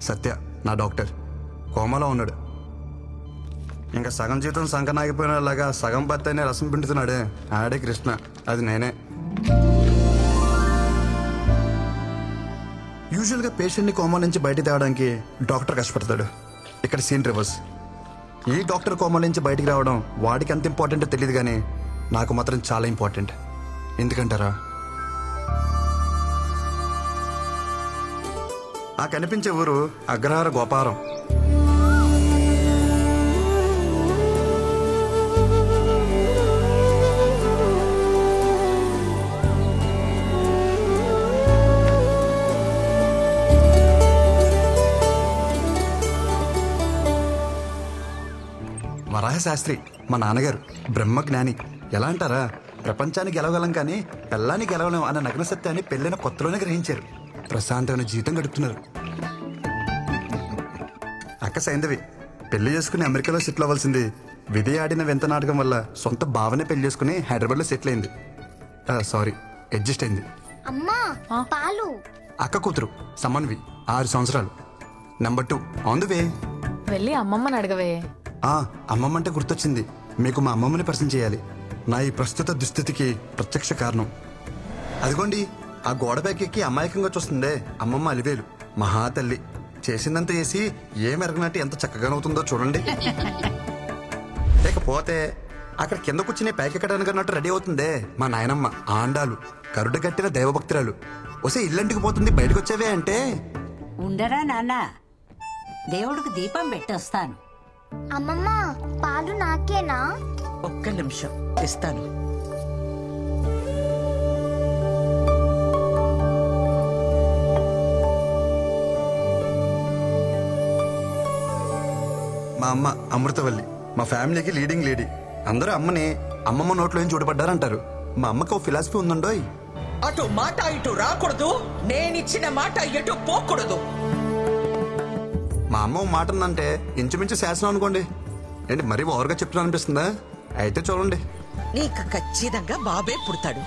సత్య నా డాక్టర్ కోమాలో ఉన్నాడు. ఇంకా సగం జీవితం సంకనాగిపోయినలాగా సగం బత్తైన రసం పిండుతున్నాడే ఆడే కృష్ణ, అది నేనే. యూజువల్గా పేషెంట్ని కోమా నుంచి బయట తేవడానికి డాక్టర్ కష్టపడతాడు. ఇక్కడ సీన్ రివర్స్. ఈ డాక్టర్ కోమా నుంచి బయటికి రావడం వాడికి ఎంత ఇంపార్టెంటో తెలియదు, కానీ నాకు మాత్రం చాలా ఇంపార్టెంట్. ఎందుకంటారా, ఆ కనిపించే ఊరు అగ్రహార గోపారం. వరాహశాస్త్రి మా నాన్నగారు బ్రహ్మజ్ఞాని. ఎలా అంటారా, ప్రపంచాన్ని గెలవగలం కానీ పెళ్ళాన్ని గెలవలేం అన్న నగ్న సత్యాన్ని పెళ్ళైన కొత్తలోనే గ్రహించారు. ప్రశాంతమైన జీవితం గడుపుతున్నారు. అక్క సైంధవి పెళ్లి చేసుకుని అమెరికాలో సెటిల్ అవ్వాల్సింది విధి ఆడిన వింత నాటకం వల్ల సొంత భావనే పెళ్లి చేసుకుని హైదరాబాద్లో సెటిల్ అయింది. సారీ, అడ్జస్ట్ అయింది. అక్క కూతురు సమన్వి 6 సంవత్సరాలు. Number 2 on the way. వెళ్ళి అమ్మమ్మని అడగవే. అమ్మమ్మ అంటే గుర్తొచ్చింది, మీకు మా అమ్మమ్మని పరిచయం చేయాలి. నా ఈ ప్రస్తుత దుస్థితికి ప్రత్యక్ష కారణం. అదిగోండి, ఆ గోడ పైకి అమాయకంగా చూస్తుందే అమ్మమ్మ అలివేలు. మహాతల్లి చేసిందంతా చేసి ఏమెరగనట్టు ఎంత చక్కగానవుతుందో చూడండి. లేకపోతే అక్కడ కింద కూర్చుని పైకెక్కడానికి అన్నట్టు రెడీ అవుతుందే మా నాయనమ్మ ఆండాలు, కరుడు కట్టిన దైవభక్తురాలు. వసే ఇల్లంటికి పోతుంది, బయటకు వచ్చేవే అంటే ఉండరా నాన్న, దేవుడికి దీపం పెట్టొస్తాను. అమ్మమ్మ పాలు నాకేనా? ఒక్క నిమిషం ఇస్తాను. మా అమ్మ అమృతవల్లి, మా ఫ్యామిలీకి లీడింగ్ లేడీ. అందరూ అమ్మని అమ్మమ్మ నోట్లో ఏం చూడబడ్డారంటారు. మా అమ్మకి ఓ ఫిలాసఫీ ఉందండోయ్, అటు మాట ఇటు రాకూడదు, నేనిచ్చిన మాట ఎటు పోకూడదు. మా అమ్మ ఓ మాట ఉందంటే ఇంచుమించు శాసనం అనుకోండి. ఏంటి మరీ ఓవర్గా చెప్తున్నా అనిపిస్తుందా? అయితే చూడండి, నీకు ఖచ్చితంగా బాబే పుడతాడు.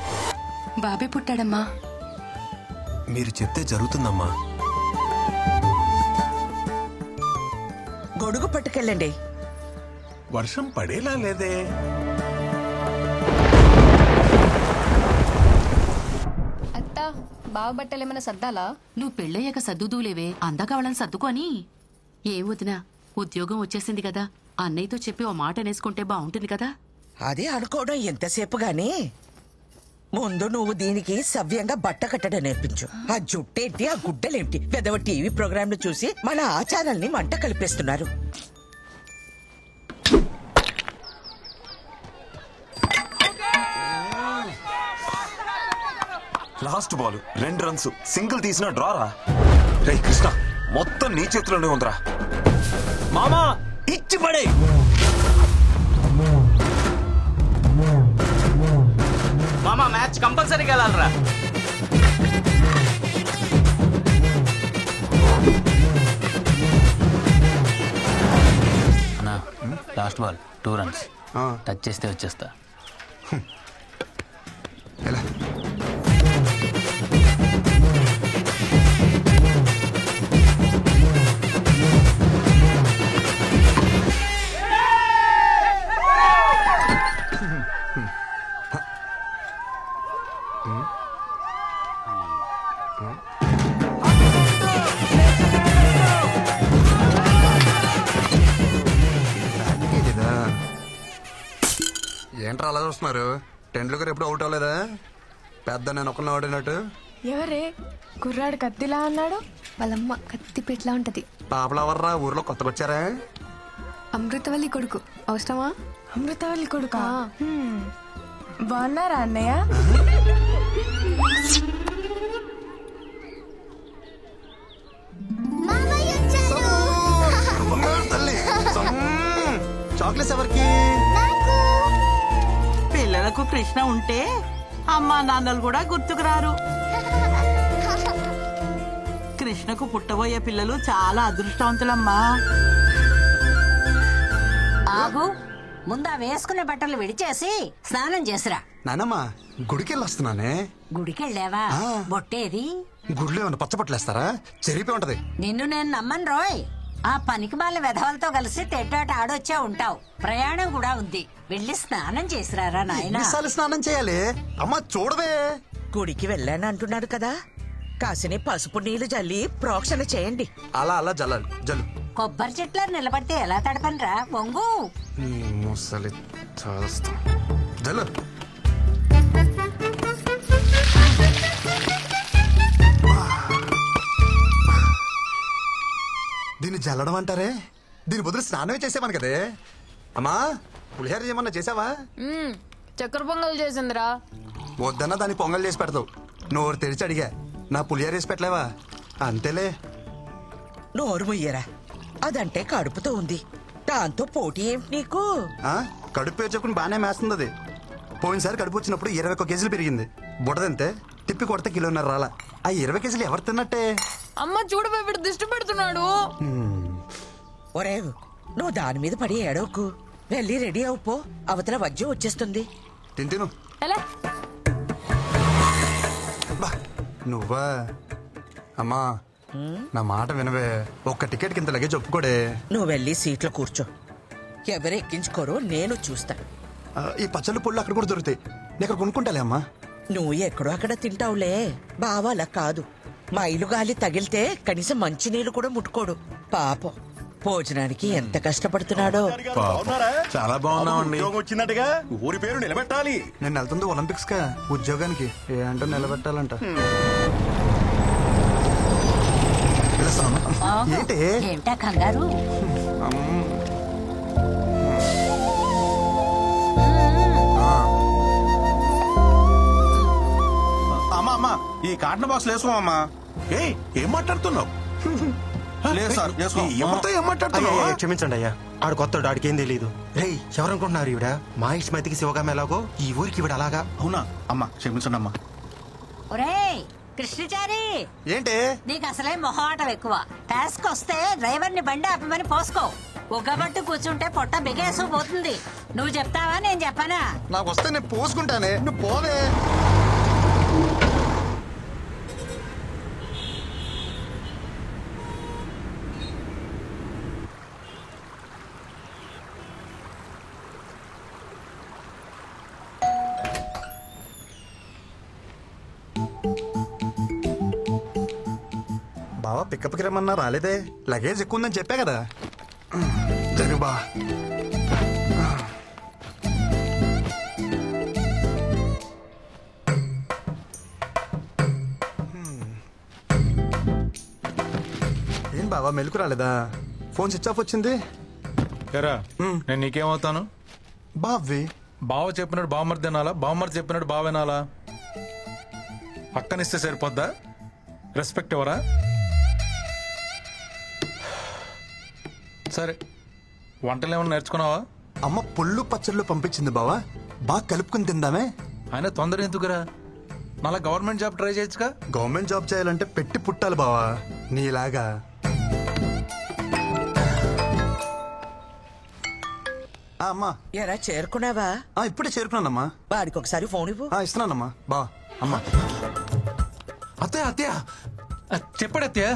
బాబే పుట్టాడమ్మా. మీరు చెప్తే జరుగుతుందమ్మా. గొడుగు పట్టుకెళ్ళండి. వర్షం పడేలా లేదే. అత్త, బావ బట్టలేమైనా సర్దాలా? నువ్వు పెళ్ళయ్యాక సర్దుదూలేవే, అందాక వాళ్ళని సర్దుకొని. ఏం వదినా, ఉద్యోగం వచ్చేసింది కదా, అన్నయ్యతో చెప్పి ఓ మాట అనేసుకుంటే బాగుంటుంది కదా. అదే అనుకోవడం ఎంతసేపు గానీ ముందు నువ్వు దీనికి సవ్యంగా బట్ట కట్టడం నేర్పించు. ఆ జుట్టేంటి, ఆ గుడ్డలేంటి, పెదవ టీవీ ప్రోగ్రాంలు చూసి మన ఆచారాల్ని మంట కలిపేస్తున్నారు. లాస్ట్ బాల్ 2 రన్స్, సింగిల్ తీసిన డ్రారా. రే కృష్ణ, మొత్తం నీ చేతిలోనే ఉందిరా. మామా ఇచ్చి పడే. మామా మ్యాచ్ కంపల్సరీగా వెళ్ళాలరా. అన్నా లాస్ట్ బాల్ 2 రన్స్, టచ్ చేస్తే వచ్చేస్తా. ఎలా ఏంట్రా అలా చూస్తున్నారు? టెండూల్కర్ ఎప్పుడు అవుట్ అవ్వలేదా? పెద్ద నేను ఒక్కనే ఆడినట్టు. ఎవరే కుర్రాడు కత్తిలా అన్నాడు? వాళ్ళమ్మ కత్తి పెట్లా ఉంటది. పాపలవర్రా ఊర్లో కొత్తగా వచ్చారా? అమృతవల్లి కొడుకు. అవసరమా? అమృతవల్లి కొడుకా? బాగున్నారా అన్నయ్య? చాక్లెట్స్ ఎవరికి? పిల్లలకు కృష్ణ ఉంటే అమ్మా నాన్నలు కూడా గుర్తుకురారు. కృష్ణకు పుట్టబోయే పిల్లలు చాలా అదృష్టవంతులమ్మా. ఆగు, ముందు ఆ వేసుకునే బట్టలు విడిచేసి స్నానం చేసిరా. నానమ్మ గుడికెళ్ళి వస్తున్నానే. గుడికెళ్ళావా? బొట్టేది? గుడిలో ఏమన్నా పచ్చబట్టలేస్తారా? చెరిపి ఉంటది. నిన్ను నేను నమ్మను రోయ్. ఆ పనికి మాల వెధవలతో కలిసి తెట్టాట ఆడొచ్చే ఉంటావు. ప్రయాణం కూడా ఉంది. వెళ్ళి స్నానం చేసిరారా నాయనా. ఎన్నిసార్లు స్నానం చేయాలి? అమ్మ చూడవే. గుడికి వెళ్ళాను అంటున్నాడు కదా, కాసిని పసుపు నీళ్లు జల్లి ప్రోక్షణ చేయండి. అలా అలా జల్లాలి. జల్లు. కొబ్బరి చెట్ల నిలబడితే ఎలా తడపనరా? వంగు. ముసలి చేస్తాం. జల్లు. దీన్ని జల్లడం అంటారే? దీని బదులు స్నానమే చేసేవాను కదే. అమ్మా పులిహోర ఏమన్నా చేసావా? చక్కెర పొంగల్ చేసిందిరా. వద్దన్నా దాన్ని పొంగల్ చేసి పెడతావు. నోరు తెరిచి అడిగా, నా పులిహోర వేసి పెట్టలేవా? అంతేలే. నోరు ముయ్యరా, అదంటే కడుపుతో ఉంది, దాంతో పోటీ ఏమిటి నీకు? కడుపు పేర్చుకుని బాగానే మేస్తుంది అది. పోయినసారి కడుపు వచ్చినప్పుడు 21 కేజీలు పెరిగింది. బుడదంతే తిప్పి కొడితే 1.5 కిలో రాలా. ఆ 20 కేజీలు ఎవరు తిన్నట్టే? అమ్మ చూడు వీడు దిష్టి పెడుతున్నాడు. ఒరే నువ్వు దాని మీద పడి ఏడవకు, వెళ్ళి రెడీ అవుపో, అవతల వజ్జం వచ్చేస్తుంది. తిను. నువ్వా? అమ్మా నా మాట వినవే. ఒక్క టికెట్ కింద లగేజ్ ఒప్పుకోడే. నువ్వు వెళ్ళి సీట్లో కూర్చో, ఎవరు ఎక్కించుకోరో నేను చూస్తా. ఈ పచ్చళ్ళు పుళ్ళు అక్కడ కూడా దొరుకుతాయి, నేను ఇక్కడ కొనుక్కుంటాలే అమ్మా. నువ్వు ఎక్కడో అక్కడ తింటావులే, బావా అలా కాదు. మైలు గాలి తగిలితే కనీసం మంచినీళ్ళు కూడా ముట్టుకోడు. పాపం భోజనానికి ఎంత కష్టపడుతున్నాడో. చాలా బాగున్నామండి. వచ్చినట్టుగా ఊరి పేరు నిలబెట్టాలి. నేను వెళ్తుంది ఒలింపిక్స్ కా ఉద్యోగానికి. ఏంటో నిలబెట్టాలంట. ఏంటా కంగారు? అమ్మా అమ్మా ఈ కాటన్ బాక్స్ వేసుకోమమ్మా. ఏం మాట్లాడుతున్నావు? లేదు సార్ ఏం మాట్లాడుతున్నావు? క్షమించండి అయ్యా, ఆడు కొత్త ఆడికి ఏం తెలీదు. రేయ్ ఎవరనుకుంటున్నారు ఈవిడ? మా ఇష్టమైతికి శివగామ ఎలాగో ఈ ఊరికి ఈవిడ అలాగా. అవునా అమ్మా, క్షమించండి అమ్మా. ఒరేయ్ కృష్ణచారి, ఏంటి నీకు అసలే మొహమాటం ఎక్కువ. టాస్క్ వస్తే డ్రైవర్ ని బండి ఆపమని పోసుకో. ఒగ్గబట్టు కూర్చుంటే పొట్ట బిగేసు పోతుంది. నువ్వు చెప్తావా నేను చెప్పనా? నాకు వస్తే నేను పోసుకుంటానే, నువ్వు పోవే. బావా పికప్కి రమ్మన్నా రాలేదే. లగేజ్ ఎక్కువ ఉందని చెప్పా కదా. జరుబా ఏం బావా మెలకు రాలేదా? ఫోన్ స్విచ్ ఆఫ్ వచ్చింది. ఎరా నేను నీకేమవుతాను? బావి. బావ చెప్పినట్టు బావమరి తినాలా, బావమరి చెప్పినట్టు బావ వినాలా? పక్కనిస్తే సరిపోద్దా? రెస్పెక్ట్ ఎవరా? సరే వంటలు ఏమన్నా నేర్చుకున్నావా? అమ్మ పుల్లు పచ్చళ్ళు పంపించింది బావా, బాగా కలుపుకుని తిందామే. ఆయన తొందర ఎందుకురా? మళ్ళా గవర్నమెంట్ జాబ్ ట్రై చేయొచ్చుగా. గవర్నమెంట్ జాబ్ చేయాలంటే పెట్టి పుట్టాలి బావా, నీలాగా. అమ్మా ఎరా చేరుకున్నావా? ఇప్పుడే చేరుకున్నానమ్మా. వాడికి ఒకసారి ఫోన్ ఇవ్వు. ఇస్తున్నానమ్మా. బా అమ్మా. అత్తయ్య అత్తయ్య చెప్పాడు అత్తయ్య,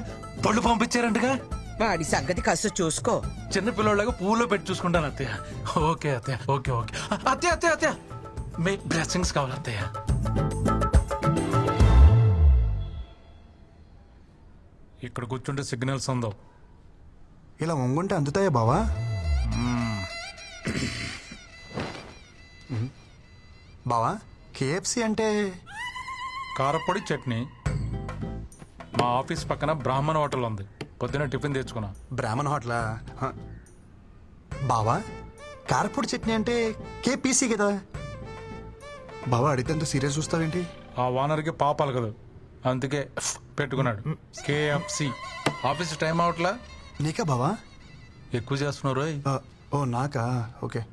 పళ్ళు పంపించారంటగా. వాడి సంగతి కాస్త చూసుకో. చిన్న పిల్లలాగా పువ్వులో పెట్టి చూసుకుంటాను అత్తయ్య. ఓకే అత్తయ్య, ఓకే ఓకే. అత్తయ్య అత్తయ్య అత్తయ్య మీ బ్లెస్సింగ్స్ కావాలి అత్తయ్య. ఇక్కడ కూర్చుంటే సిగ్నల్స్ ఉందో. ఇలా వంగుంటే అందుతాయా బావా? బావా కేఎఫ్సి అంటే? కారపొడి చట్నీ. మా ఆఫీస్ పక్కన బ్రాహ్మణ హోటల్ ఉంది, పొద్దున టిఫిన్ తెచ్చుకున్నా. బ్రాహ్మణ హోటలా? బావా కారపొడి చట్నీ అంటే కేపీసీ కదా బావా. అడిగితే అంత సీరియస్ చూస్తావేంటి? ఆ ఓనర్కి పాపాలు కదా, అందుకే పెట్టుకున్నాడు కేఎఫ్సి. Office time అవట్లా? నీకా బావా? ఎక్కువ చేస్తున్నారు. ఓ నాకా? ఓకే.